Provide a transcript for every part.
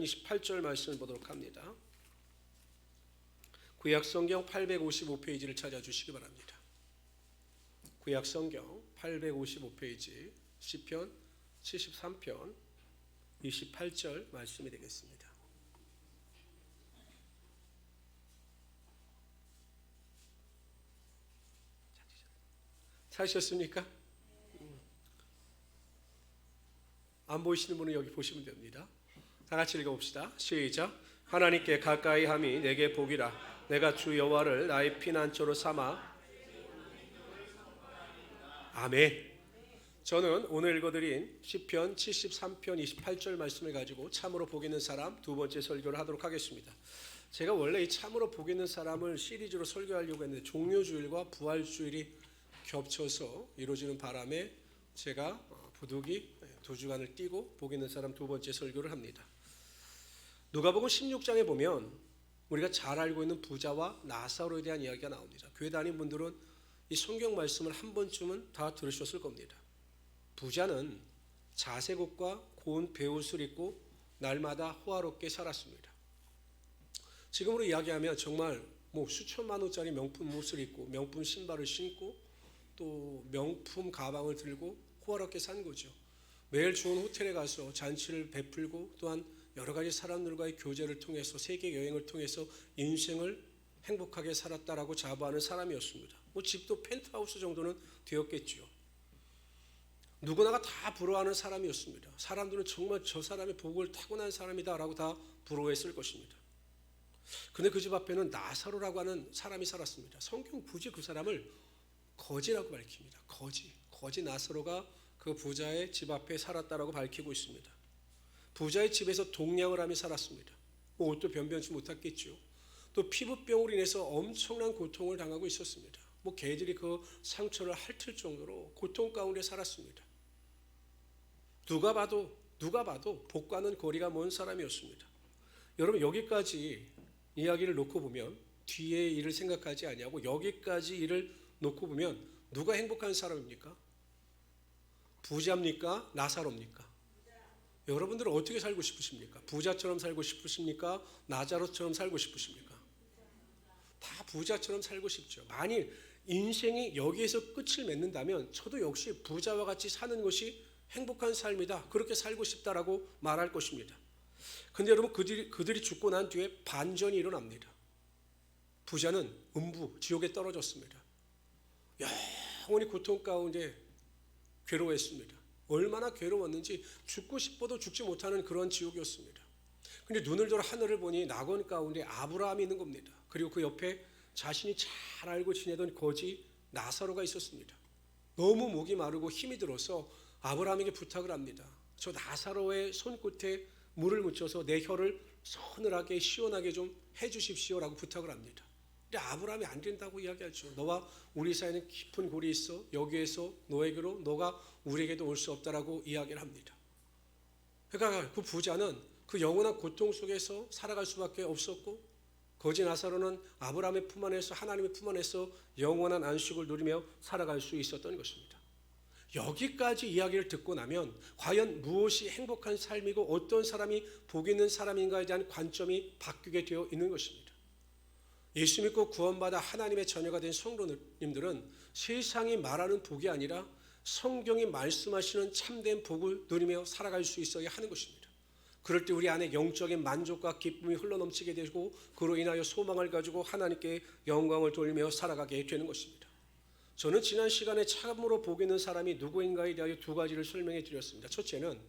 28절 말씀을 보도록 합니다. 구약성경 855페이지를 찾아주시기 바랍니다. 구약성경 855페이지 시편 73편 28절 말씀이 되겠습니다. 찾으셨습니까? 안 보이시는 분은 여기 보시면 됩니다. 다 같이 읽어봅시다. 시작. 하나님께 가까이 함이 내게 복이라. 내가 주 여호와를 나의 피난처로 삼아. 아멘. 저는 오늘 읽어드린 시편 73편 28절 말씀을 가지고 참으로 복 있는 사람 두 번째 설교를 하도록 하겠습니다. 제가 원래 이 참으로 복 있는 사람을 시리즈로 설교하려고 했는데 종료주일과 부활주일이 겹쳐서 이루어지는 바람에 제가 부득이 두 주간을 띄고 복 있는 사람 두 번째 설교를 합니다. 누가복음 16장에 보면 우리가 잘 알고 있는 부자와 나사로에 대한 이야기가 나옵니다. 교회 다니는 분들은 이 성경 말씀을 한 번쯤은 다 들으셨을 겁니다. 부자는 자색옷과 고운 베옷을 입고 날마다 호화롭게 살았습니다. 지금으로 이야기하면 정말 수천만 원짜리 명품 옷을 입고 명품 신발을 신고 또 명품 가방을 들고 호화롭게 산 거죠. 매일 좋은 호텔에 가서 잔치를 베풀고 또한 여러 가지 사람들과의 교제를 통해서 세계 여행을 통해서 인생을 행복하게 살았다라고 자부하는 사람이었습니다. 집도 펜트하우스 정도는 되었겠지요. 누구나가 다 부러워하는 사람이었습니다. 사람들은 정말 저 사람이 복을 타고난 사람이다라고 다 부러워했을 것입니다. 근데 그 집 앞에는 나사로라고 하는 사람이 살았습니다. 성경 굳이 그 사람을 거지라고 밝힙니다. 거지 나사로가 그 부자의 집 앞에 살았다라고 밝히고 있습니다. 부자의 집에서 동냥을 하며 살았습니다. 옷도 변변치 못했겠죠. 또 피부병으로 인해서 엄청난 고통을 당하고 있었습니다. 개들이 그 상처를 핥을 정도로 고통 가운데 살았습니다. 누가 봐도 복과는 거리가 먼 사람이었습니다. 여러분 여기까지 이야기를 놓고 보면 뒤에 일을 생각하지 아니하고 여기까지 일을 놓고 보면 누가 행복한 사람입니까? 부자입니까? 나사로입니까? 여러분들은 어떻게 살고 싶으십니까? 부자처럼 살고 싶으십니까? 나사로처럼 살고 싶으십니까? 다 부자처럼 살고 싶죠. 만일 인생이 여기에서 끝을 맺는다면 저도 역시 부자와 같이 사는 것이 행복한 삶이다. 그렇게 살고 싶다라고 말할 것입니다. 근데 여러분 그들이 죽고 난 뒤에 반전이 일어납니다. 부자는 음부 지옥에 떨어졌습니다. 영원히 고통 가운데 괴로워했습니다. 얼마나 괴로웠는지 죽고 싶어도 죽지 못하는 그런 지옥이었습니다. 근데 눈을 들어 하늘을 보니 낙원 가운데 아브라함이 있는 겁니다. 그리고 그 옆에 자신이 잘 알고 지내던 거지 나사로가 있었습니다. 너무 목이 마르고 힘이 들어서 아브라함에게 부탁을 합니다. 저 나사로의 손끝에 물을 묻혀서 내 혀를 서늘하게 시원하게 좀 해주십시오라고 부탁을 합니다. 근데 아브라함이 안 된다고 이야기하죠. 너와 우리 사이에는 깊은 골이 있어 여기에서 너에게로 너가 우리에게도 올 수 없다라고 이야기를 합니다. 그러니까 그 부자는 그 영원한 고통 속에서 살아갈 수밖에 없었고 거지 나사로는 아브라함의 품 안에서 하나님의 품 안에서 영원한 안식을 누리며 살아갈 수 있었던 것입니다. 여기까지 이야기를 듣고 나면 과연 무엇이 행복한 삶이고 어떤 사람이 복 있는 사람인가에 대한 관점이 바뀌게 되어 있는 것입니다. 예수 믿고 구원받아 하나님의 자녀가 된 성도님들은 세상이 말하는 복이 아니라 성경이 말씀하시는 참된 복을 누리며 살아갈 수 있어야 하는 것입니다. 그럴 때 우리 안에 영적인 만족과 기쁨이 흘러넘치게 되고 그로 인하여 소망을 가지고 하나님께 영광을 돌리며 살아가게 되는 것입니다. 저는 지난 시간에 참으로 복 있는 사람이 누구인가에 대하여 두 가지를 설명해 드렸습니다. 첫째는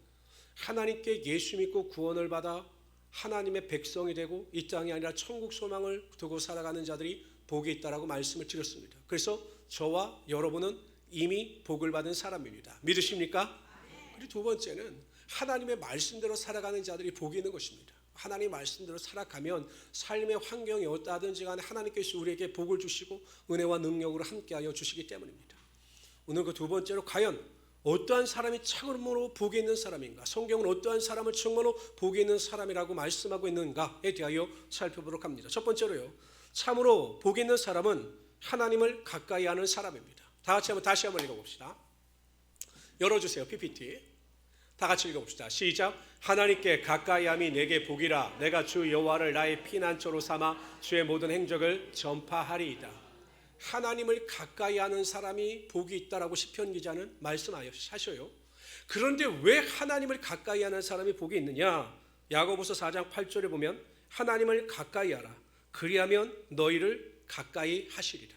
하나님께 예수 믿고 구원을 받아 하나님의 백성이 되고 이 땅이 아니라 천국 소망을 두고 살아가는 자들이 복이 있다라고 말씀을 드렸습니다. 그래서 저와 여러분은 이미 복을 받은 사람입니다. 믿으십니까? 그리고 두 번째는 하나님의 말씀대로 살아가는 자들이 복이 있는 것입니다. 하나님의 말씀대로 살아가면 삶의 환경이 어떠하든지 간에 하나님께서 우리에게 복을 주시고 은혜와 능력으로 함께하여 주시기 때문입니다. 오늘 그 두 번째로 과연 어떠한 사람이 참으로 복이 있는 사람인가? 성경은 어떠한 사람을 정말로 복이 있는 사람이라고 말씀하고 있는가에 대하여 살펴보도록 합니다. 첫 번째로요. 참으로 복이 있는 사람은 하나님을 가까이 하는 사람입니다. 다시 한번 읽어봅시다. 열어주세요. PPT. 다 같이 읽어봅시다. 시작. 하나님께 가까이함이 내게 복이라. 내가 주 여호와를 나의 피난처로 삼아 주의 모든 행적을 전파하리이다. 하나님을 가까이하는 사람이 복이 있다라고 시편 기자는 말씀하셔요. 그런데 왜 하나님을 가까이하는 사람이 복이 있느냐? 야고보서 4장 8절에 보면 하나님을 가까이하라. 그리하면 너희를 가까이 하시리라.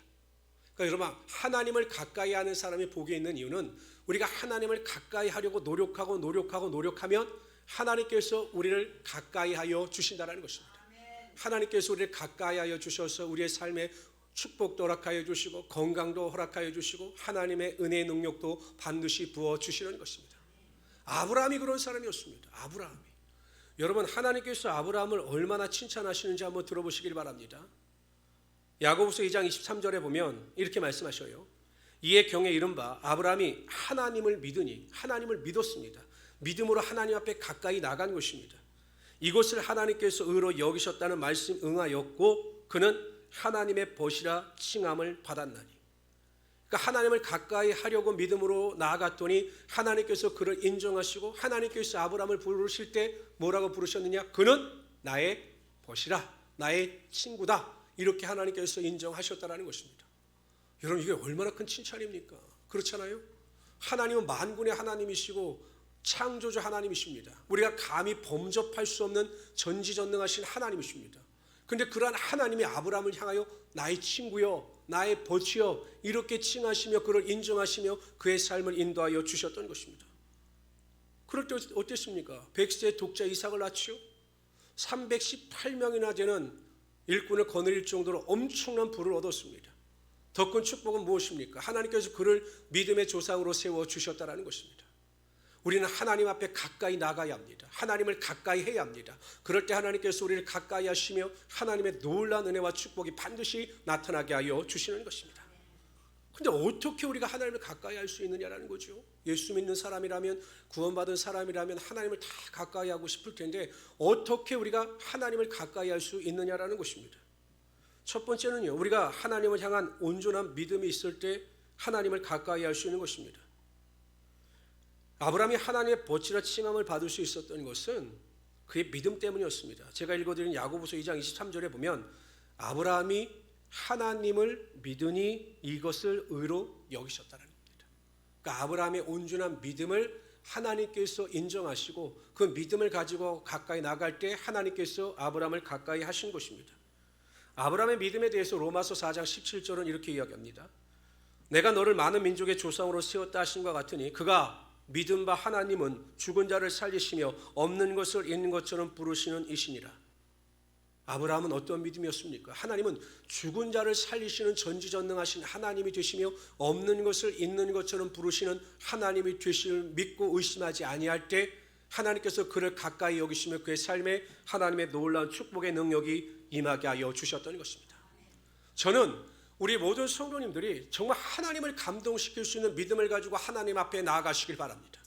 그러니까 여러분, 하나님을 가까이하는 사람이 복이 있는 이유는 우리가 하나님을 가까이 하려고 노력하면 하나님께서 우리를 가까이 하여 주신다는 것입니다. 하나님께서 우리를 가까이 하여 주셔서 우리의 삶에 축복도 허락하여 주시고 건강도 허락하여 주시고 하나님의 은혜의 능력도 반드시 부어 주시는 것입니다. 아브라함이 그런 사람이었습니다. 아브라함이. 여러분, 하나님께서 아브라함을 얼마나 칭찬하시는지 한번 들어보시길 바랍니다. 야고보서 2장 23절에 보면 이렇게 말씀하셔요. 이에 경에 이른바 아브라함이 하나님을 믿으니, 하나님을 믿었습니다. 믿음으로 하나님 앞에 가까이 나간 것입니다. 이것을 하나님께서 의로 여기셨다는 말씀 응하였고 그는 하나님의 벗이라 칭함을 받았나니. 그러니까 하나님을 가까이 하려고 믿음으로 나아갔더니 하나님께서 그를 인정하시고 하나님께서 아브라함을 부르실 때 뭐라고 부르셨느냐? 그는 나의 벗이라, 나의 친구다. 이렇게 하나님께서 인정하셨다는 것입니다. 여러분, 이게 얼마나 큰 칭찬입니까? 그렇잖아요? 하나님은 만군의 하나님이시고 창조주 하나님이십니다. 우리가 감히 범접할 수 없는 전지전능하신 하나님이십니다. 그런데 그러한 하나님이 아브라함을 향하여 나의 친구여, 나의 벗이여 이렇게 칭하시며 그를 인정하시며 그의 삶을 인도하여 주셨던 것입니다. 그럴 때 어땠습니까? 100세의 독자 이삭을 낳지요. 318명이나 되는 일꾼을 거느릴 정도로 엄청난 부를 얻었습니다. 더 큰 축복은 무엇입니까? 하나님께서 그를 믿음의 조상으로 세워주셨다는 것입니다. 우리는 하나님 앞에 가까이 나가야 합니다. 하나님을 가까이 해야 합니다. 그럴 때 하나님께서 우리를 가까이 하시며 하나님의 놀라운 은혜와 축복이 반드시 나타나게 하여 주시는 것입니다. 그런데 어떻게 우리가 하나님을 가까이 할 수 있느냐라는 거죠. 예수 믿는 사람이라면, 구원받은 사람이라면 하나님을 다 가까이 하고 싶을 텐데 어떻게 우리가 하나님을 가까이 할 수 있느냐라는 것입니다. 첫 번째는요, 우리가 하나님을 향한 온전한 믿음이 있을 때 하나님을 가까이 할 수 있는 것입니다. 아브라함이 하나님의 벗이라 칭함을 받을 수 있었던 것은 그의 믿음 때문이었습니다. 제가 읽어드린 야고보서 2장 23절에 보면 아브라함이 하나님을 믿으니 이것을 의로 여기셨다는 겁니다. 그러니까 아브라함의 온전한 믿음을 하나님께서 인정하시고 그 믿음을 가지고 가까이 나갈 때 하나님께서 아브라함을 가까이 하신 것입니다. 아브라함의 믿음에 대해서 로마서 4장 17절은 이렇게 이야기합니다. 내가 너를 많은 민족의 조상으로 세웠다 하신과 같으니 그가 믿은 바 하나님은 죽은 자를 살리시며 없는 것을 있는 것처럼 부르시는 이시니라. 아브라함은 어떤 믿음이었습니까? 하나님은 죽은 자를 살리시는 전지전능하신 하나님이 되시며 없는 것을 있는 것처럼 부르시는 하나님이 되심을 믿고 의심하지 아니할 때 하나님께서 그를 가까이 여기시며 그의 삶에 하나님의 놀라운 축복의 능력이 임하게 하여 주셨던 것입니다. 저는 우리 모든 성도님들이 정말 하나님을 감동시킬 수 있는 믿음을 가지고 하나님 앞에 나아가시길 바랍니다.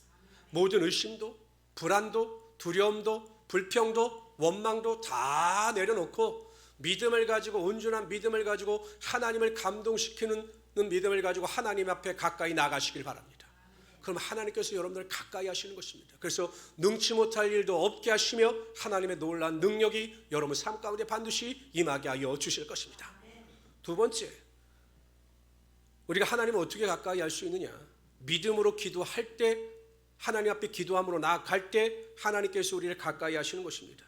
모든 의심도, 불안도, 두려움도, 불평도, 원망도 다 내려놓고 믿음을 가지고, 온전한 믿음을 가지고 하나님을 감동시키는 믿음을 가지고 하나님 앞에 가까이 나가시길 바랍니다. 그럼 하나님께서 여러분들을 가까이 하시는 것입니다. 그래서 능치 못할 일도 없게 하시며 하나님의 놀라운 능력이 여러분 삶 가운데 반드시 임하게 하여 주실 것입니다. 두 번째, 우리가 하나님을 어떻게 가까이 할 수 있느냐? 믿음으로 기도할 때, 하나님 앞에 기도함으로 나아갈 때 하나님께서 우리를 가까이 하시는 것입니다.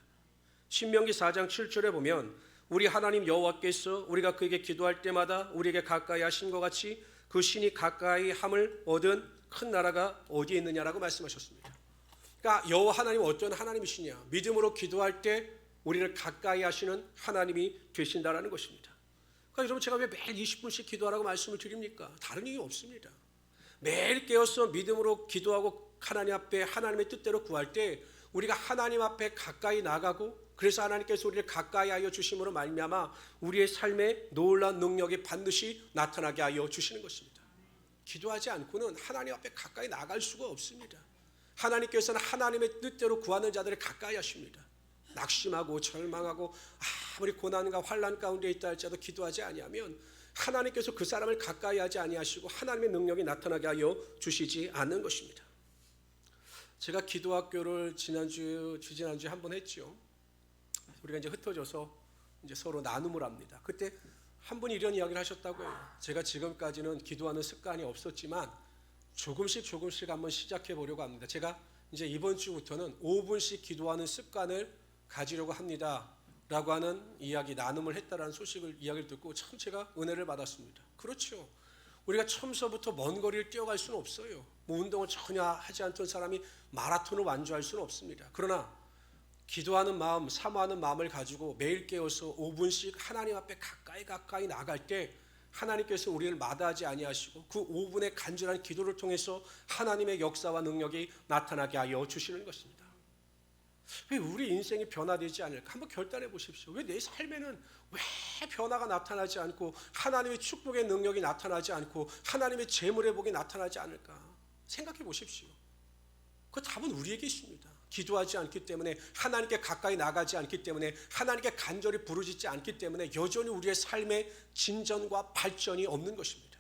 신명기 4장 7절에 보면 우리 하나님 여호와께서 우리가 그에게 기도할 때마다 우리에게 가까이 하신 것 같이 그 신이 가까이 함을 얻은 큰 나라가 어디에 있느냐라고 말씀하셨습니다. 그러니까 여호와 하나님은 어떤 하나님이시냐? 믿음으로 기도할 때 우리를 가까이 하시는 하나님이 되신다라는 것입니다. 그러니까 여러분, 제가 왜 매일 20분씩 기도하라고 말씀을 드립니까? 다른 이유 없습니다. 매일 깨어서 믿음으로 기도하고 하나님 앞에 하나님의 뜻대로 구할 때 우리가 하나님 앞에 가까이 나가고 그래서 하나님께서 우리를 가까이 하여 주심으로 말미암아 우리의 삶에 놀라운 능력이 반드시 나타나게 하여 주시는 것입니다. 기도하지 않고는 하나님 앞에 가까이 나갈 수가 없습니다. 하나님께서는 하나님의 뜻대로 구하는 자들을 가까이 하십니다. 낙심하고 절망하고 아무리 고난과 환난 가운데 있다 할지라도 기도하지 아니하면 하나님께서 그 사람을 가까이 하지 아니하시고 하나님의 능력이 나타나게 하여 주시지 않는 것입니다. 제가 기도학교를 지지난주에 한 번 했죠. 우리가 이제 흩어져서 이제 서로 나눔을 합니다. 그때 한 분이 이런 이야기를 하셨다고 해요. 제가 지금까지는 기도하는 습관이 없었지만 조금씩 한번 시작해 보려고 합니다. 제가 이제 이번 주부터는 5분씩 기도하는 습관을 가지려고 합니다. 라고 하는 이야기, 나눔을 했다라는 이야기를 듣고 참 제가 은혜를 받았습니다. 그렇죠. 우리가 처음서부터 먼 거리를 뛰어갈 수는 없어요. 뭐 운동을 전혀 하지 않던 사람이 마라톤을 완주할 수는 없습니다. 그러나 기도하는 마음, 사모하는 마음을 가지고 매일 깨어서 5분씩 하나님 앞에 가까이 나갈 때 하나님께서 우리를 마다하지 아니하시고 그 5분의 간절한 기도를 통해서 하나님의 역사와 능력이 나타나게 하여 주시는 것입니다. 왜 우리 인생이 변화되지 않을까? 한번 결단해 보십시오. 왜 내 삶에는 왜 변화가 나타나지 않고 하나님의 축복의 능력이 나타나지 않고 하나님의 재물의 복이 나타나지 않을까? 생각해 보십시오. 그 답은 우리에게 있습니다. 기도하지 않기 때문에, 하나님께 가까이 나가지 않기 때문에, 하나님께 간절히 부르짖지 않기 때문에 여전히 우리의 삶의 진전과 발전이 없는 것입니다.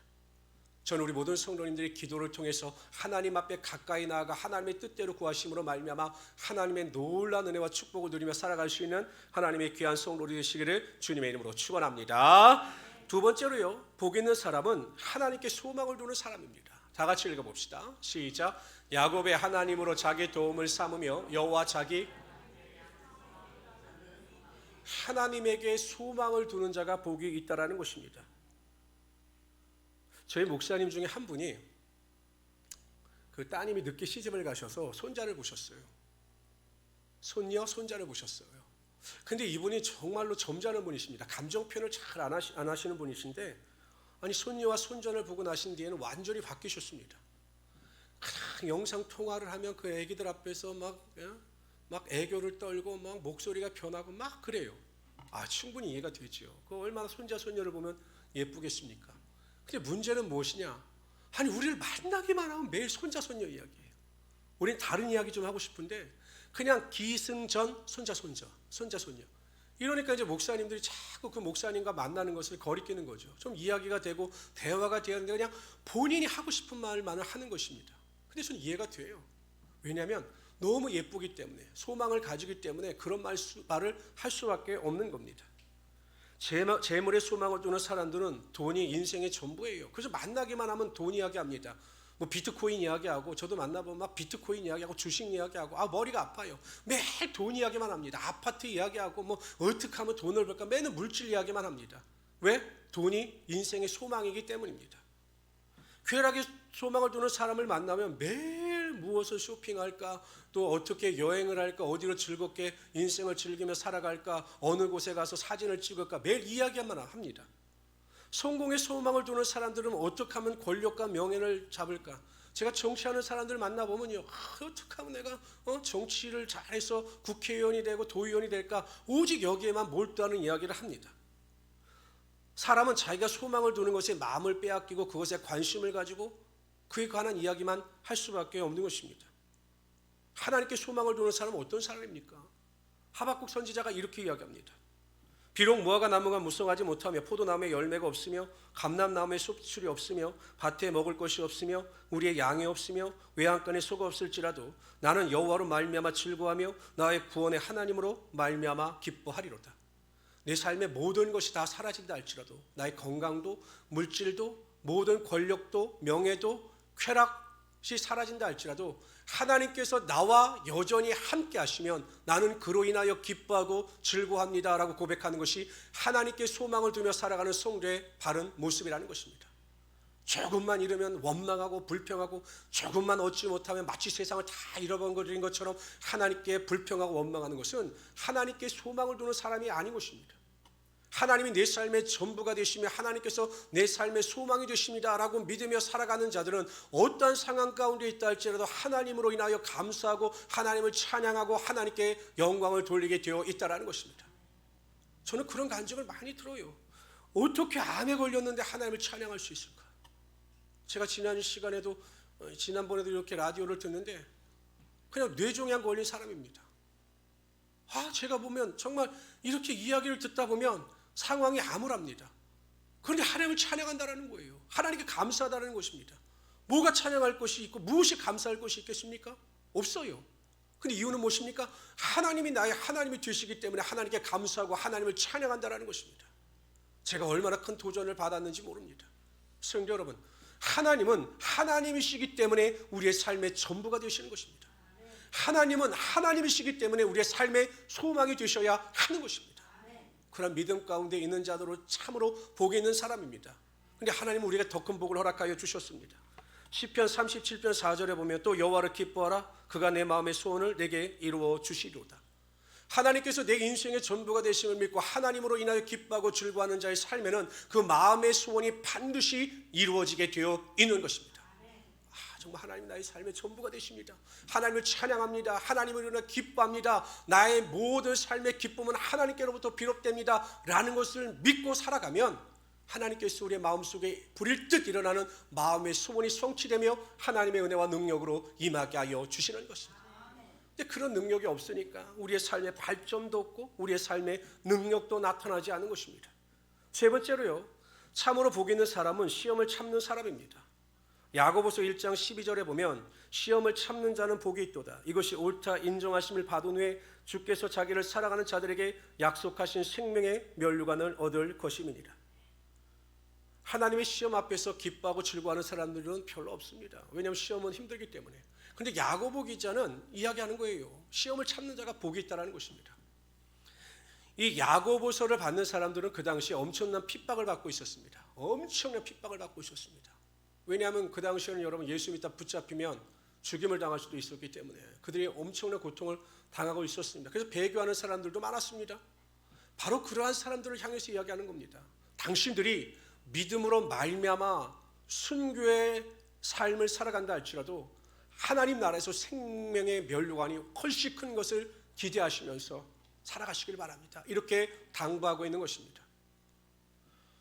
저는 우리 모든 성도님들이 기도를 통해서 하나님 앞에 가까이 나아가 하나님의 뜻대로 구하심으로 말미암아 하나님의 놀라운 은혜와 축복을 누리며 살아갈 수 있는 하나님의 귀한 성도들이 되시기를 주님의 이름으로 축원합니다. 두 번째로요, 복 있는 사람은 하나님께 소망을 두는 사람입니다. 다 같이 읽어봅시다. 시작. 야곱의 하나님으로 자기 도움을 삼으며 여호와 자기 하나님에게 소망을 두는 자가 복이 있다라는 것입니다. 저희 목사님 중에 한 분이 그 따님이 늦게 시집을 가셔서 손자를 보셨어요. 손자를 보셨어요. 근데 이분이 정말로 점잖은 분이십니다. 감정 표현을 잘 안 하시는 분이신데, 아니 손녀와 손전을 보고 나신 뒤에는 완전히 바뀌셨습니다. 영상 통화를 하면 그 애기들 앞에서 막 애교를 떨고 막 목소리가 변하고 막 그래요. 충분히 이해가 되죠. 그 얼마나 손자 손녀를 보면 예쁘겠습니까? 근데 문제는 무엇이냐? 아니 우리를 만나기만 하면 매일 손자 손녀 이야기예요. 우린 다른 이야기 좀 하고 싶은데 그냥 기승전 손자 손녀. 이러니까 이제 목사님들이 자꾸 그 목사님과 만나는 것을 거리끼는 거죠. 좀 이야기가 되고 대화가 되는데 그냥 본인이 하고 싶은 말만을 하는 것입니다. 근데 저는 이해가 돼요. 왜냐하면 너무 예쁘기 때문에, 소망을 가지기 때문에 그런 말을 할 수밖에 없는 겁니다. 재물에 소망을 두는 사람들은 돈이 인생의 전부예요. 그래서 만나기만 하면 돈 이야기합니다. 뭐 비트코인 이야기하고, 저도 만나보면 막 비트코인 이야기하고 주식 이야기하고 머리가 아파요. 매일 돈 이야기만 합니다. 아파트 이야기하고 뭐 어떻게 하면 돈을 벌까 매일 물질 이야기만 합니다. 왜? 돈이 인생의 소망이기 때문입니다. 쾌락에 소망을 두는 사람을 만나면 매일 무엇을 쇼핑할까, 또 어떻게 여행을 할까, 어디로 즐겁게 인생을 즐기며 살아갈까, 어느 곳에 가서 사진을 찍을까 매일 이야기만 합니다. 성공에 소망을 두는 사람들은 어떻게 하면 권력과 명예를 잡을까. 제가 정치하는 사람들 만나보면요, 어떻게 하면 내가 정치를 잘해서 국회의원이 되고 도의원이 될까, 오직 여기에만 몰두하는 이야기를 합니다. 사람은 자기가 소망을 두는 것에 마음을 빼앗기고 그것에 관심을 가지고 그에 관한 이야기만 할 수밖에 없는 것입니다. 하나님께 소망을 두는 사람은 어떤 사람입니까? 하박국 선지자가 이렇게 이야기합니다. 비록 무화과 나무가 무성하지 못하며 포도나무에 열매가 없으며 감람나무에 수출이 없으며 밭에 먹을 것이 없으며 우리의 양이 없으며 외양간에 소가 없을지라도 나는 여호와로 말미암아 즐거워하며 나의 구원의 하나님으로 말미암아 기뻐하리로다. 내 삶의 모든 것이 다 사라진다 할지라도, 나의 건강도 물질도 모든 권력도 명예도 쾌락이 사라진다 할지라도 하나님께서 나와 여전히 함께 하시면 나는 그로 인하여 기뻐하고 즐거워합니다 라고 고백하는 것이 하나님께 소망을 두며 살아가는 성도의 바른 모습이라는 것입니다. 조금만 잃으면 원망하고 불평하고, 조금만 얻지 못하면 마치 세상을 다 잃어버린 것처럼 하나님께 불평하고 원망하는 것은 하나님께 소망을 두는 사람이 아닌 것입니다. 하나님이 내 삶의 전부가 되시며 하나님께서 내 삶의 소망이 되십니다 라고 믿으며 살아가는 자들은 어떠한 상황 가운데 있다 할지라도 하나님으로 인하여 감사하고 하나님을 찬양하고 하나님께 영광을 돌리게 되어 있다는 것입니다. 저는 그런 간증을 많이 들어요. 어떻게 암에 걸렸는데 하나님을 찬양할 수 있을까? 제가 지난번에도 이렇게 라디오를 듣는데 그냥 뇌종양 걸린 사람입니다. 제가 보면 정말 이렇게 이야기를 듣다 보면 상황이 암울합니다. 그런데 하나님을 찬양한다는 거예요. 하나님께 감사하다는 것입니다. 뭐가 찬양할 것이 있고 무엇이 감사할 것이 있겠습니까? 없어요. 근데 이유는 무엇입니까? 하나님이 나의 하나님이 되시기 때문에 하나님께 감사하고 하나님을 찬양한다는 것입니다. 제가 얼마나 큰 도전을 받았는지 모릅니다. 성도 여러분, 하나님은 하나님이시기 때문에 우리의 삶의 전부가 되시는 것입니다. 하나님은 하나님이시기 때문에 우리의 삶의 소망이 되셔야 하는 것입니다. 그런 믿음 가운데 있는 자들로 참으로 복이 있는 사람입니다. 그런데 하나님은 우리에게 더 큰 복을 허락하여 주셨습니다. 시편 37편 4절에 보면 또 여호와를 기뻐하라 그가 내 마음의 소원을 내게 이루어 주시리로다. 하나님께서 내 인생의 전부가 되심을 믿고 하나님으로 인하여 기뻐하고 즐거워하는 자의 삶에는 그 마음의 소원이 반드시 이루어지게 되어 있는 것입니다. 정말 하나님 나의 삶의 전부가 되십니다. 하나님을 찬양합니다. 하나님을 인하여 기뻐합니다. 나의 모든 삶의 기쁨은 하나님께로부터 비롯됩니다 라는 것을 믿고 살아가면 하나님께서 우리의 마음속에 불일 듯 일어나는 마음의 소원이 성취되며 하나님의 은혜와 능력으로 임하게 하여 주시는 것입니다. 근데 그런 능력이 없으니까 우리의 삶의 발전도 없고 우리의 삶의 능력도 나타나지 않은 것입니다. 세 번째로요, 참으로 복 있는 사람은 시험을 참는 사람입니다. 야고보서 1장 12절에 보면 시험을 참는 자는 복이 있도다. 이것이 옳다 인정하심을 받은 후에 주께서 자기를 사랑하는 자들에게 약속하신 생명의 면류관을 얻을 것임이니라. 하나님의 시험 앞에서 기뻐하고 즐거워하는 사람들은 별로 없습니다. 왜냐하면 시험은 힘들기 때문에. 그런데 야고보 기자는 이야기하는 거예요. 시험을 참는 자가 복이 있다는 것입니다. 이 야고보서를 받는 사람들은 그 당시에 엄청난 핍박을 받고 있었습니다. 엄청난 핍박을 받고 있었습니다. 왜냐하면 그 당시에는 여러분 예수 믿다 붙잡히면 죽임을 당할 수도 있었기 때문에 그들이 엄청난 고통을 당하고 있었습니다. 그래서 배교하는 사람들도 많았습니다. 바로 그러한 사람들을 향해서 이야기하는 겁니다. 당신들이 믿음으로 말미암아 순교의 삶을 살아간다 할지라도 하나님 나라에서 생명의 면류관이 훨씬 큰 것을 기대하시면서 살아가시길 바랍니다. 이렇게 당부하고 있는 것입니다.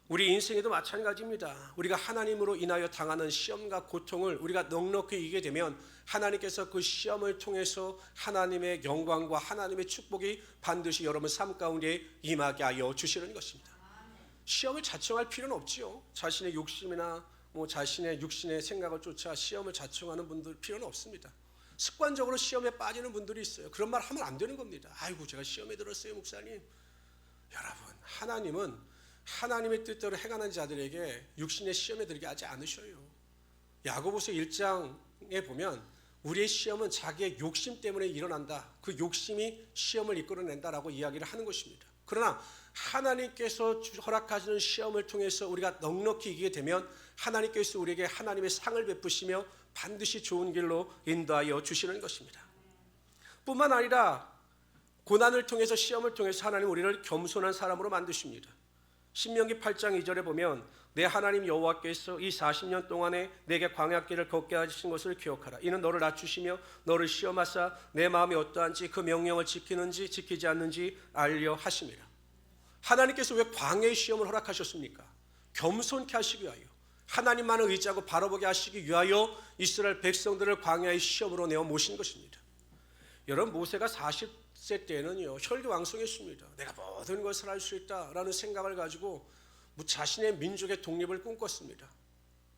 우리 인생에도 마찬가지입니다. 우리가 하나님으로 인하여 당하는 시험과 고통을 우리가 넉넉히 이기게 되면 하나님께서 그 시험을 통해서 하나님의 영광과 하나님의 축복이 반드시 여러분 삶 가운데 임하게 하여 주시는 것입니다. 시험을 자청할 필요는 없지요. 자신의 욕심이나 자신의 육신의 생각을 쫓아 시험을 자청하는 분들 필요는 없습니다. 습관적으로 시험에 빠지는 분들이 있어요. 그런 말 하면 안 되는 겁니다. 아이고 제가 시험에 들었어요 목사님. 여러분 하나님은 하나님의 뜻대로 행하는 자들에게 육신의 시험에 들게 하지 않으셔요. 야고보서 1장에 보면 우리의 시험은 자기의 욕심 때문에 일어난다. 그 욕심이 시험을 이끌어낸다라고 이야기를 하는 것입니다. 그러나 하나님께서 허락하시는 시험을 통해서 우리가 넉넉히 이기게 되면 하나님께서 우리에게 하나님의 상을 베푸시며 반드시 좋은 길로 인도하여 주시는 것입니다. 뿐만 아니라 고난을 통해서 시험을 통해서 하나님 우리를 겸손한 사람으로 만드십니다. 신명기 8장 2절에 보면 내 하나님 여호와께서 이 40년 동안에 내게 광야길을 걷게 하신 것을 기억하라. 이는 너를 낮추시며 너를 시험하사 내 마음이 어떠한지 그 명령을 지키는지 지키지 않는지 알려 하심이라. 하나님께서 왜 광야의 시험을 허락하셨습니까? 겸손케 하시기 위하여, 하나님만을 의지하고 바라보게 하시기 위하여 이스라엘 백성들을 광야의 시험으로 내어 모신 것입니다. 여러분 모세가 40세 때에는요 혈기왕성했습니다. 내가 모든 것을 할 수 있다라는 생각을 가지고 자신의 민족의 독립을 꿈꿨습니다.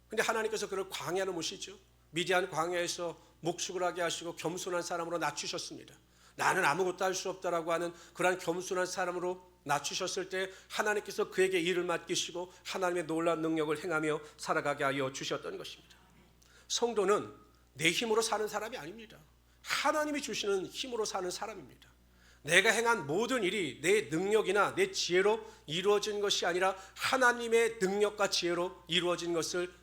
그런데 하나님께서 그를 광야로 모시죠. 미디안 광야에서 목축을 하게 하시고 겸손한 사람으로 낮추셨습니다. 나는 아무것도 할 수 없다라고 하는 그러한 겸손한 사람으로 낮추셨을 때 하나님께서 그에게 일을 맡기시고 하나님의 놀라운 능력을 행하며 살아가게 하여 주셨던 것입니다. 성도는 내 힘으로 사는 사람이 아닙니다. 하나님이 주시는 힘으로 사는 사람입니다. 내가 행한 모든 일이 내 능력이나 내 지혜로 이루어진 것이 아니라 하나님의 능력과 지혜로 이루어진 것을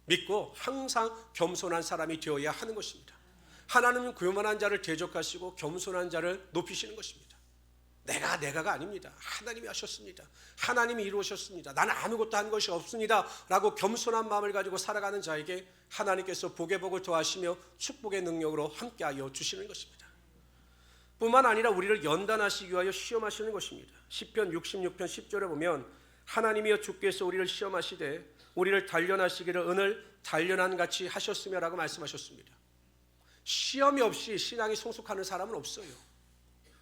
믿고 항상 겸손한 사람이 되어야 하는 것입니다. 하나님은 교만한 자를 대적하시고 겸손한 자를 높이시는 것입니다. 내가가 아닙니다. 하나님이 하셨습니다. 하나님이 이루셨습니다. 나는 아무것도 한 것이 없습니다 라고 겸손한 마음을 가지고 살아가는 자에게 하나님께서 복의 복을 더하시며 축복의 능력으로 함께하여 주시는 것입니다. 뿐만 아니라 우리를 연단하시기 위하여 시험하시는 것입니다. 시편 66편 10절에 보면 하나님이여 주께서 우리를 시험하시되 우리를 단련하시기를 은을 단련한 같이 하셨으며 라고 말씀하셨습니다. 시험이 없이 신앙이 성숙하는 사람은 없어요.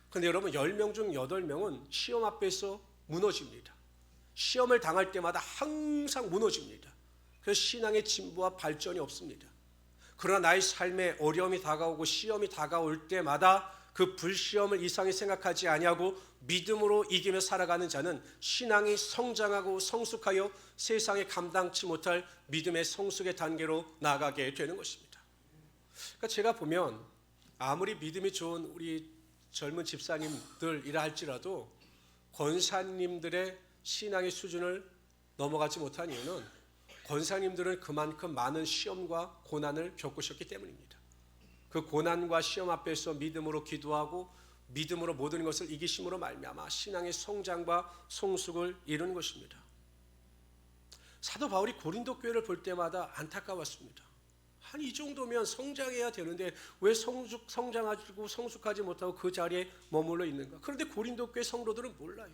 그런데 여러분 10명 중 8명은 시험 앞에서 무너집니다. 시험을 당할 때마다 항상 무너집니다. 그래서 신앙의 진보와 발전이 없습니다. 그러나 나의 삶에 어려움이 다가오고 시험이 다가올 때마다 그 불시험을 이상히 생각하지 아니하고 믿음으로 이기며 살아가는 자는 신앙이 성장하고 성숙하여 세상에 감당치 못할 믿음의 성숙의 단계로 나아가게 되는 것입니다. 그러니까 제가 보면 아무리 믿음이 좋은 우리 젊은 집사님들이라 할지라도 권사님들의 신앙의 수준을 넘어가지 못한 이유는 권사님들은 그만큼 많은 시험과 고난을 겪으셨기 때문입니다. 그 고난과 시험 앞에서 믿음으로 기도하고 믿음으로 모든 것을 이기심으로 말미암아 신앙의 성장과 성숙을 이루는 것입니다. 사도 바울이 고린도 교회를 볼 때마다 안타까웠습니다. 한 이 정도면 성장해야 되는데 왜 성장하고 성숙하지 못하고 그 자리에 머물러 있는가? 그런데 고린도 교회 성도들은 몰라요.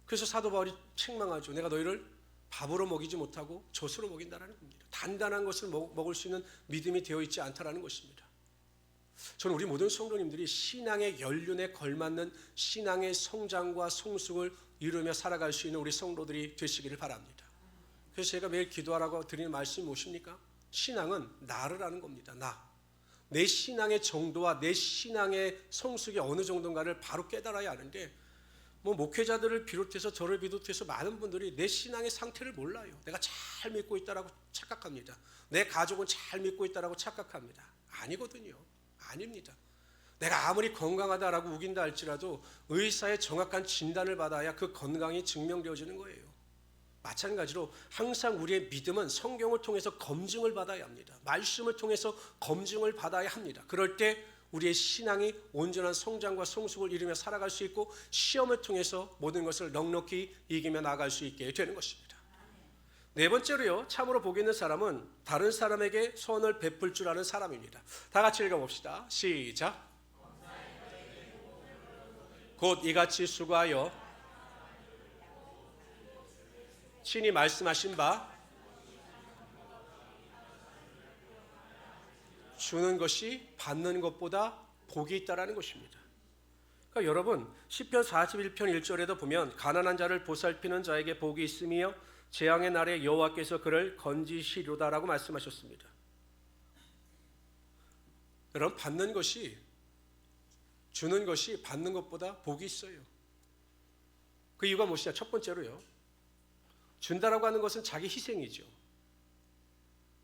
그래서 사도 바울이 책망하죠. 내가 너희를 밥으로 먹이지 못하고 젖으로 먹인다라는 겁니다. 단단한 것을 먹을 수 있는 믿음이 되어 있지 않다라는 것입니다. 저는 우리 모든 성도님들이 신앙의 연륜에 걸맞는 신앙의 성장과 성숙을 이루며 살아갈 수 있는 우리 성도들이 되시기를 바랍니다. 그래서 제가 매일 기도하라고 드리는 말씀이 무엇입니까? 신앙은 나를 아는 겁니다. 내 신앙의 정도와 내 신앙의 성숙이 어느 정도인가를 바로 깨달아야 하는데 목회자들을 비롯해서 저를 비롯해서 많은 분들이 내 신앙의 상태를 몰라요. 내가 잘 믿고 있다라고 착각합니다. 내 가족은 잘 믿고 있다라고 착각합니다. 아니거든요. 아닙니다. 내가 아무리 건강하다라고 우긴다 할지라도 의사의 정확한 진단을 받아야 그 건강이 증명되어지는 거예요. 마찬가지로 항상 우리의 믿음은 성경을 통해서 검증을 받아야 합니다. 말씀을 통해서 검증을 받아야 합니다. 그럴 때 우리의 신앙이 온전한 성장과 성숙을 이루며 살아갈 수 있고 시험을 통해서 모든 것을 넉넉히 이기며 나아갈 수 있게 되는 것입니다. 네 번째로요, 참으로 복이 있는 사람은 다른 사람에게 선을 베풀 줄 아는 사람입니다. 다 같이 읽어봅시다. 시작. 곧 이같이 수고하여 친히 말씀하신 바 주는 것이 받는 것보다 복이 있다라는 것입니다. 그러니까 여러분 시편 41편 1절에도 보면 가난한 자를 보살피는 자에게 복이 있으며 재앙의 날에 여호와께서 그를 건지시리로다라고 말씀하셨습니다. 여러분 받는 것이 주는 것이 받는 것보다 복이 있어요. 그 이유가 무엇이냐? 첫 번째로요, 준다라고 하는 것은 자기 희생이죠.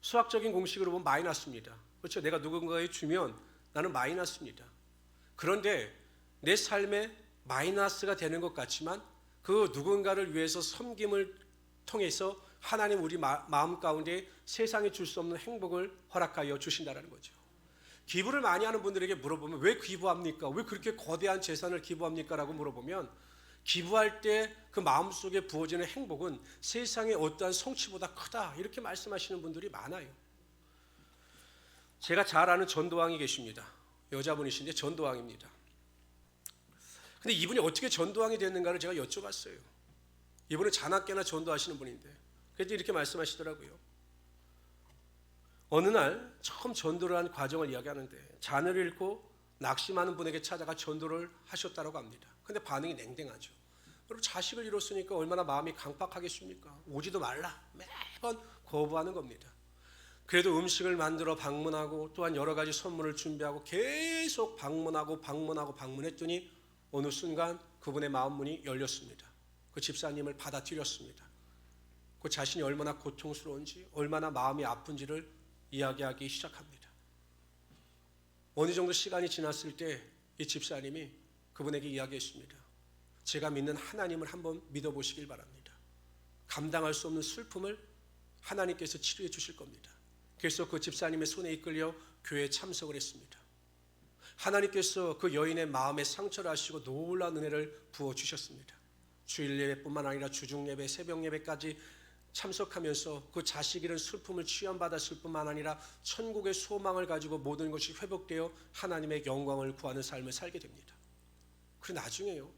수학적인 공식으로 보면 마이너스입니다. 그렇죠? 내가 누군가에 주면 나는 마이너스입니다. 그런데 내 삶에 마이너스가 되는 것 같지만 그 누군가를 위해서 섬김을 통해서 하나님 우리 마음 가운데 세상에 줄 수 없는 행복을 허락하여 주신다는 거죠. 기부를 많이 하는 분들에게 물어보면 왜 기부합니까? 왜 그렇게 거대한 재산을 기부합니까? 라고 물어보면 기부할 때 그 마음속에 부어지는 행복은 세상의 어떠한 성취보다 크다 이렇게 말씀하시는 분들이 많아요. 제가 잘 아는 전도왕이 계십니다. 여자분이신데 전도왕입니다. 근데 이분이 어떻게 전도왕이 됐는가를 제가 여쭤봤어요. 이분은 자나깨나 전도하시는 분인데 그래도 이렇게 말씀하시더라고요. 어느 날 처음 전도를 한 과정을 이야기하는데 자녀를 잃고 낙심하는 분에게 찾아가 전도를 하셨다고 합니다. 근데 반응이 냉랭하죠. 그리고 자식을 잃었으니까 얼마나 마음이 강팍하겠습니까? 오지도 말라. 매번 거부하는 겁니다. 그래도 음식을 만들어 방문하고 또한 여러 가지 선물을 준비하고 계속 방문했더니 어느 순간 그분의 마음 문이 열렸습니다. 그 집사님을 받아들였습니다. 그 자신이 얼마나 고통스러운지 얼마나 마음이 아픈지를 이야기하기 시작합니다. 어느 정도 시간이 지났을 때 이 집사님이 그분에게 이야기했습니다. 제가 믿는 하나님을 한번 믿어보시길 바랍니다. 감당할 수 없는 슬픔을 하나님께서 치료해 주실 겁니다. 그래서 그 집사님의 손에 이끌려 교회에 참석을 했습니다. 하나님께서 그 여인의 마음에 상처를 하시고 놀라운 은혜를 부어주셨습니다. 주일 예배뿐만 아니라 주중 예배, 새벽 예배까지 참석하면서 그 자식 잃은 슬픔을 치유받았을 뿐만 아니라 천국의 소망을 가지고 모든 것이 회복되어 하나님의 영광을 구하는 삶을 살게 됩니다. 그리고 나중에요,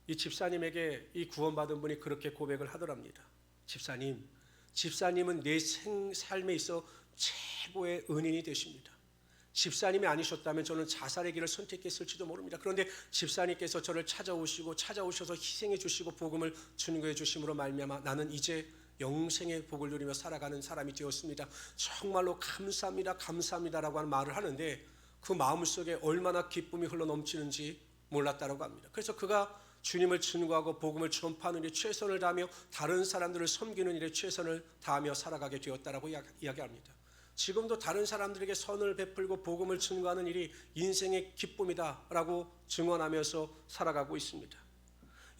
이 집사님에게 이 구원받은 분이 그렇게 고백을 하더랍니다. 집사님은 내 삶에 있어 최고의 은인이 되십니다. 집사님이 아니셨다면 저는 자살의 길을 선택했을지도 모릅니다. 그런데 집사님께서 저를 찾아오셔서 희생해 주시고 복음을 증거해 주심으로 말미암아 나는 이제 영생의 복을 누리며 살아가는 사람이 되었습니다. 정말로 감사합니다, 감사합니다라고 하는 말을 하는데 그 마음속에 얼마나 기쁨이 흘러넘치는지 몰랐다라고 합니다. 그래서 그가 주님을 증거하고 복음을 전파하는 일에 최선을 다하며 다른 사람들을 섬기는 일에 최선을 다하며 살아가게 되었다라고 이야기합니다. 지금도 다른 사람들에게 선을 베풀고 복음을 증거하는 일이 인생의 기쁨이다라고 증언하면서 살아가고 있습니다.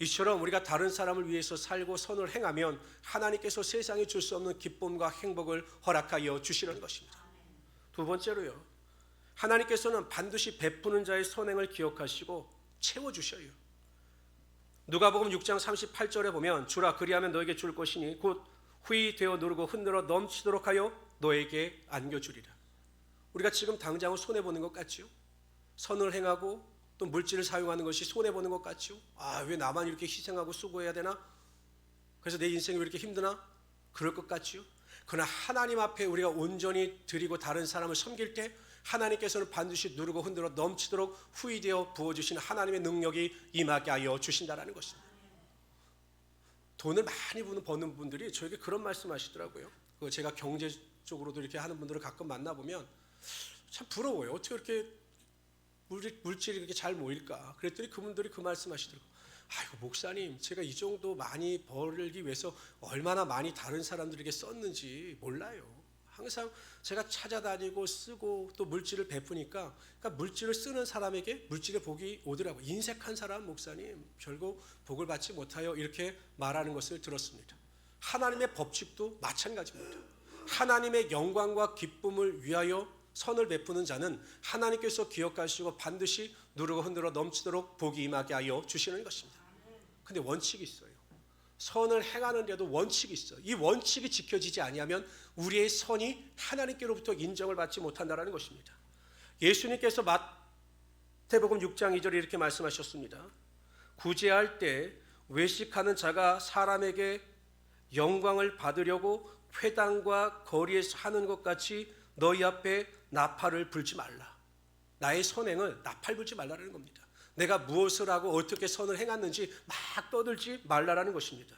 이처럼 우리가 다른 사람을 위해서 살고 선을 행하면 하나님께서 세상에 줄 수 없는 기쁨과 행복을 허락하여 주시는 것입니다. 두 번째로요, 하나님께서는 반드시 베푸는 자의 선행을 기억하시고 채워주셔요. 누가복음 6장 38절에 보면 주라 그리하면 너에게 줄 것이니 곧 후히 되어 누르고 흔들어 넘치도록 하여 너에게 안겨주리라. 우리가 지금 당장은 손해보는 것 같지요? 선을 행하고 또 물질을 사용하는 것이 손해보는 것 같지요? 왜 나만 이렇게 희생하고 수고해야 되나? 그래서 내 인생이 왜 이렇게 힘드나? 그럴 것 같지요? 그러나 하나님 앞에 우리가 온전히 드리고 다른 사람을 섬길 때 하나님께서는 반드시 누르고 흔들어 넘치도록 후히 되어 부어주신 하나님의 능력이 임하게 하여 주신다는 것입니다. 돈을 많이 버는 분들이 저에게 그런 말씀 하시더라고요. 제가 경제적으로도 이렇게 하는 분들을 가끔 만나보면 참 부러워요. 어떻게 이렇게 물질이 그렇게 잘 모일까? 그랬더니 그분들이 그 말씀 하시더라고요. 아이고 목사님, 제가 이 정도 많이 벌기 위해서 얼마나 많이 다른 사람들에게 썼는지 몰라요. 항상 제가 찾아다니고 쓰고 또 물질을 베푸니까 그러니까 물질을 쓰는 사람에게 물질의 복이 오더라고요. 인색한 사람 목사님 결국 복을 받지 못하여 이렇게 말하는 것을 들었습니다. 하나님의 법칙도 마찬가지입니다. 하나님의 영광과 기쁨을 위하여 선을 베푸는 자는 하나님께서 기억하시고 반드시 누르고 흔들어 넘치도록 복이 임하게 하여 주시는 것입니다. 근데 원칙이 있어요. 선을 행하는데도 원칙이 있어요. 이 원칙이 지켜지지 아니하면 우리의 선이 하나님께로부터 인정을 받지 못한다는 것입니다. 예수님께서 마태복음 6장 2절에 이렇게 말씀하셨습니다. 구제할 때 외식하는 자가 사람에게 영광을 받으려고 회당과 거리에서 하는 것 같이 너희 앞에 나팔을 불지 말라. 나의 선행을 나팔 불지 말라는 겁니다. 내가 무엇을 하고 어떻게 선을 행했는지 막 떠들지 말라라는 것입니다.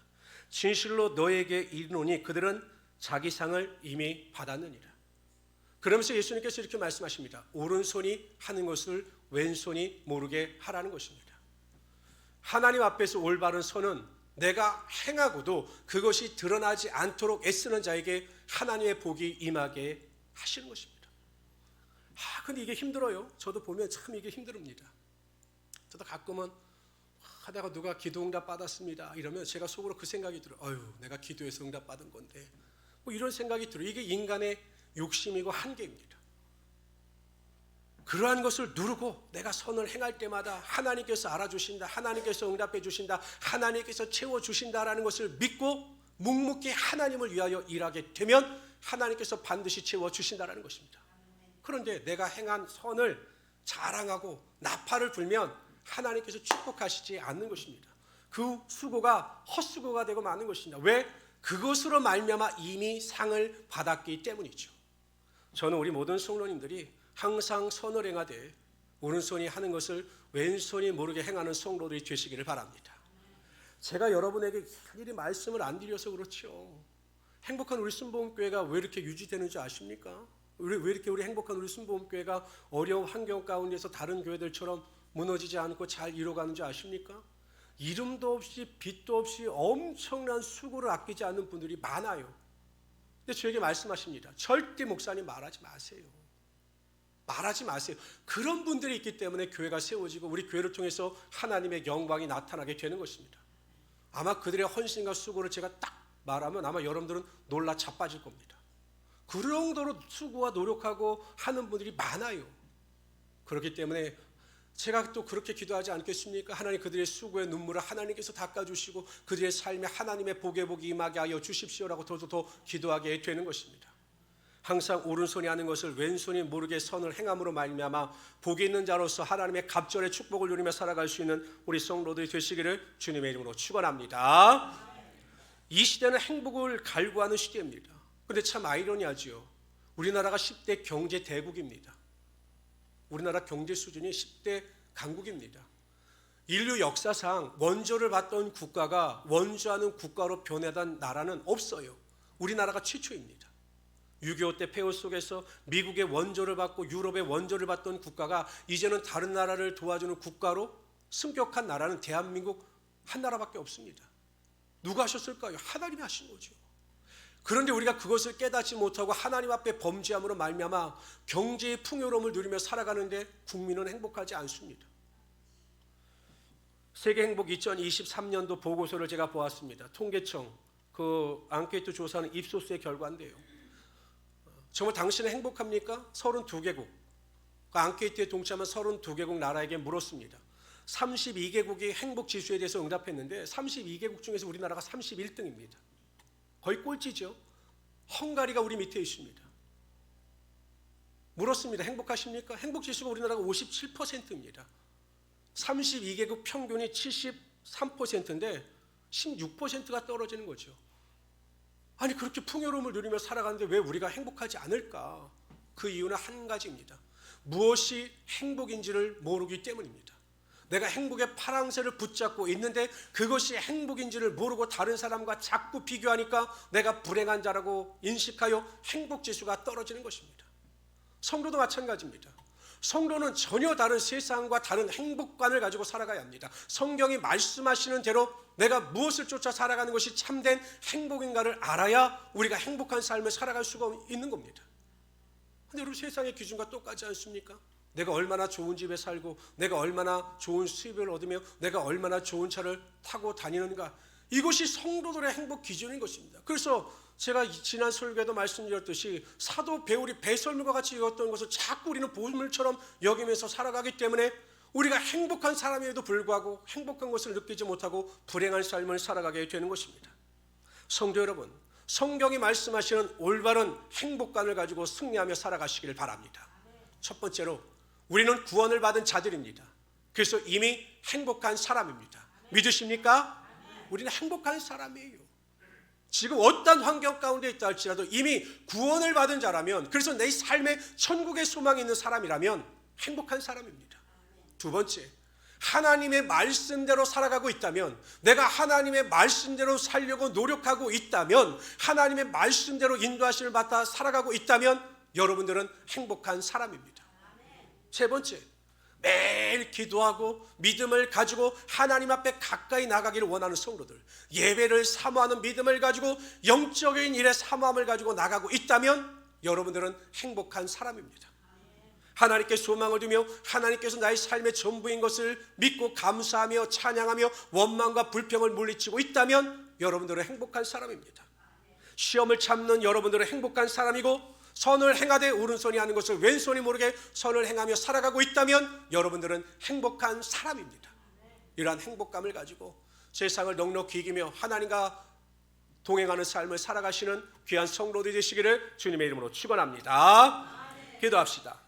진실로 너에게 이르노니 그들은 자기 상을 이미 받았느니라. 그러면서 예수님께서 이렇게 말씀하십니다. 오른손이 하는 것을 왼손이 모르게 하라는 것입니다. 하나님 앞에서 올바른 선은 내가 행하고도 그것이 드러나지 않도록 애쓰는 자에게 하나님의 복이 임하게 하시는 것입니다. 근데 이게 힘들어요. 저도 보면 참 이게 힘듭니다. 저도 가끔은 하다가 누가 기도 응답 받았습니다 이러면 제가 속으로 그 생각이 들어요. 내가 기도해서 응답 받은 건데 뭐 이런 생각이 들어요. 이게 인간의 욕심이고 한계입니다. 그러한 것을 누르고 내가 선을 행할 때마다 하나님께서 알아주신다, 하나님께서 응답해 주신다, 하나님께서 채워주신다라는 것을 믿고 묵묵히 하나님을 위하여 일하게 되면 하나님께서 반드시 채워주신다라는 것입니다. 그런데 내가 행한 선을 자랑하고 나팔을 불면 하나님께서 축복하시지 않는 것입니다. 그 수고가 헛수고가 되고 마는 것입니다. 왜? 그것으로 말미암아 이미 상을 받았기 때문이죠. 저는 우리 모든 성도님들이 항상 선을 행하되 오른손이 하는 것을 왼손이 모르게 행하는 성도들이 되시기를 바랍니다. 제가 여러분에게 일일이 말씀을 안 드려서 그렇죠. 행복한 우리 순복음교회가 왜 이렇게 유지되는지 아십니까? 왜 이렇게 우리 행복한 우리 순복음교회가 어려운 환경 가운데서 다른 교회들처럼 무너지지 않고 잘 이뤄가는 줄 아십니까? 이름도 없이 빚도 없이 엄청난 수고를 아끼지 않는 분들이 많아요. 근데 저에게 말씀하십니다. 절대 목사님 말하지 마세요. 말하지 마세요. 그런 분들이 있기 때문에 교회가 세워지고 우리 교회를 통해서 하나님의 영광이 나타나게 되는 것입니다. 아마 그들의 헌신과 수고를 제가 딱 말하면 아마 여러분들은 놀라 자빠질 겁니다. 그 정도로 수고와 노력하고 하는 분들이 많아요. 그렇기 때문에 제가 또 그렇게 기도하지 않겠습니까? 하나님 그들의 수고의 눈물을 하나님께서 닦아주시고 그들의 삶에 하나님의 복의 복이 임하게 하여 주십시오라고 더 기도하게 되는 것입니다. 항상 오른손이 하는 것을 왼손이 모르게 선을 행함으로 말미암아 복이 있는 자로서 하나님의 갑절의 축복을 누리며 살아갈 수 있는 우리 성도들이 되시기를 주님의 이름으로 축원합니다. 이 시대는 행복을 갈구하는 시대입니다. 그런데 참 아이러니하죠. 우리나라가 10대 경제 대국입니다. 우리나라 경제 수준이 10대 강국입니다. 인류 역사상 원조를 받던 국가가 원조하는 국가로 변해던 나라는 없어요. 우리나라가 최초입니다. 6.25 때 폐허 속에서 미국의 원조를 받고 유럽의 원조를 받던 국가가 이제는 다른 나라를 도와주는 국가로 승격한 나라는 대한민국 한 나라밖에 없습니다. 누가 하셨을까요? 하나님이 하신 거죠. 그런데 우리가 그것을 깨닫지 못하고 하나님 앞에 범죄함으로 말미암아 경제의 풍요로움을 누리며 살아가는데 국민은 행복하지 않습니다. 세계행복 2023년도 보고서를 제가 보았습니다. 통계청 그 앙케이트 조사는 입소스의 결과인데요. 정말 당신은 행복합니까? 32개국 그 앙케이트에 동참한 32개국 나라에게 물었습니다. 32개국이 행복지수에 대해서 응답했는데 32개국 중에서 우리나라가 31등입니다. 거의 꼴찌죠. 헝가리가 우리 밑에 있습니다. 물었습니다. 행복하십니까? 행복지수가 우리나라가 57%입니다. 32개국 평균이 73%인데 16%가 떨어지는 거죠. 아니 그렇게 풍요로움을 누리며 살아가는데 왜 우리가 행복하지 않을까? 그 이유는 한 가지입니다. 무엇이 행복인지를 모르기 때문입니다. 내가 행복의 파랑새를 붙잡고 있는데 그것이 행복인지를 모르고 다른 사람과 자꾸 비교하니까 내가 불행한 자라고 인식하여 행복지수가 떨어지는 것입니다. 성도도 마찬가지입니다. 성도는 전혀 다른 세상과 다른 행복관을 가지고 살아가야 합니다. 성경이 말씀하시는 대로 내가 무엇을 쫓아 살아가는 것이 참된 행복인가를 알아야 우리가 행복한 삶을 살아갈 수가 있는 겁니다. 그런데 여러분 세상의 기준과 똑같지 않습니까? 내가 얼마나 좋은 집에 살고 내가 얼마나 좋은 수입을 얻으며 내가 얼마나 좋은 차를 타고 다니는가, 이것이 성도들의 행복 기준인 것입니다. 그래서 제가 지난 설교에도 말씀드렸듯이 사도 바울이 배설물과 같이 여겼던 것을 자꾸 우리는 보물처럼 여기면서 살아가기 때문에 우리가 행복한 사람에도 불구하고 행복한 것을 느끼지 못하고 불행한 삶을 살아가게 되는 것입니다. 성도 여러분, 성경이 말씀하시는 올바른 행복관을 가지고 승리하며 살아가시기를 바랍니다. 첫 번째로 우리는 구원을 받은 자들입니다. 그래서 이미 행복한 사람입니다. 믿으십니까? 우리는 행복한 사람이에요. 지금 어떤 환경 가운데 있다 할지라도 이미 구원을 받은 자라면, 그래서 내 삶에 천국의 소망이 있는 사람이라면 행복한 사람입니다. 두 번째, 하나님의 말씀대로 살아가고 있다면, 내가 하나님의 말씀대로 살려고 노력하고 있다면, 하나님의 말씀대로 인도하심을 받아 살아가고 있다면 여러분들은 행복한 사람입니다. 세 번째, 매일 기도하고 믿음을 가지고 하나님 앞에 가까이 나가기를 원하는 성도들, 예배를 사모하는 믿음을 가지고 영적인 일에 사모함을 가지고 나가고 있다면 여러분들은 행복한 사람입니다. 하나님께 소망을 두며 하나님께서 나의 삶의 전부인 것을 믿고 감사하며 찬양하며 원망과 불평을 물리치고 있다면 여러분들은 행복한 사람입니다. 시험을 참는 여러분들은 행복한 사람이고, 선을 행하되 오른손이 하는 것을 왼손이 모르게 선을 행하며 살아가고 있다면 여러분들은 행복한 사람입니다. 이러한 행복감을 가지고 세상을 넉넉히 이기며 하나님과 동행하는 삶을 살아가시는 귀한 성도들이 되시기를 주님의 이름으로 축원합니다. 기도합시다.